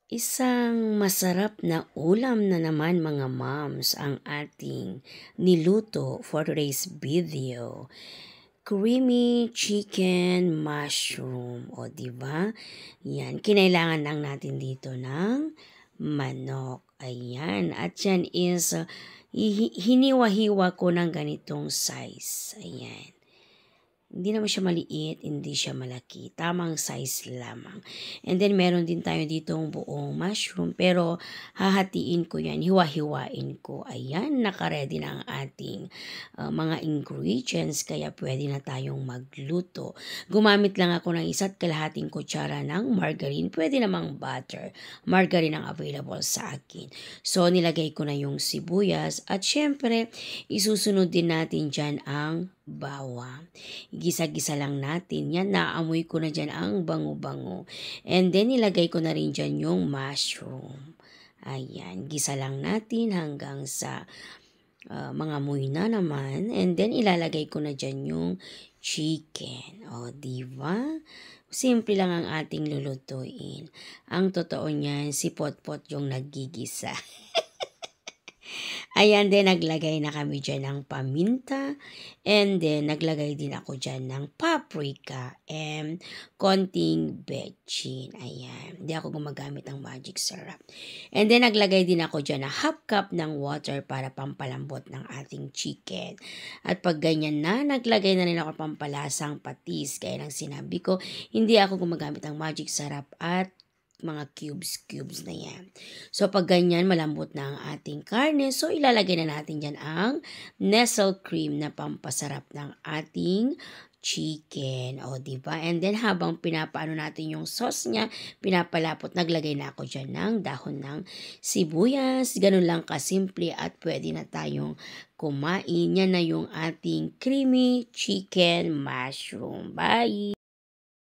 Isang masarap na ulam na naman mga moms ang ating niluto for today's video. Creamy chicken mushroom. O di ba? Yan, kinailangan lang natin dito ng manok. Ayan, at yan is hiniwa-hiwa ko ng ganitong size. Ayan. Hindi naman siya maliit, hindi siya malaki. Tamang size lamang. And then, meron din tayo ditong buong mushroom. Pero, hahatiin ko yan. Hiwa-hiwain ko. Ayan, nakaready na ang ating mga ingredients. Kaya, pwede na tayong magluto. Gumamit lang ako ng 1.5 kutsara ng margarine. Pwede namang butter. Margarine ang available sa akin. So, nilagay ko na yung sibuyas. At syempre, isusunod din natin dyan ang bawang. Gisa-gisa lang natin. Yan, naamoy ko na dyan ang bango-bango. And then, nilagay ko na rin dyan yung mushroom. Ayan, gisa lang natin hanggang sa mga amoy na naman. And then, ilalagay ko na dyan yung chicken. O, diba? Simple lang ang ating lulutuin. Ang totoo niyan, si Potpot yung naggigisa. Ayan din, naglagay na kami dyan ng paminta. And then, naglagay din ako dyan ng paprika and konting bechin. Ayan. Hindi ako gumagamit ng magic syrup. And then, naglagay din ako dyan ng 1/2 cup ng water para pampalambot ng ating chicken. At pag ganyan na, naglagay na rin ako pampalasang patis. Kaya lang sinabi ko, hindi ako gumagamit ng magic syrup at mga cubes na yan. So, pag ganyan, malambot na ang ating karne. So, ilalagay na natin dyan ang nestle cream na pampasarap ng ating chicken. O, diba? And then, habang pinapaano natin yung sauce niya, pinapalapot, naglagay na ako dyan ng dahon ng sibuyas. Ganun lang kasimple at pwede na tayong kumain. Yan na yung ating creamy chicken mushroom. Bye!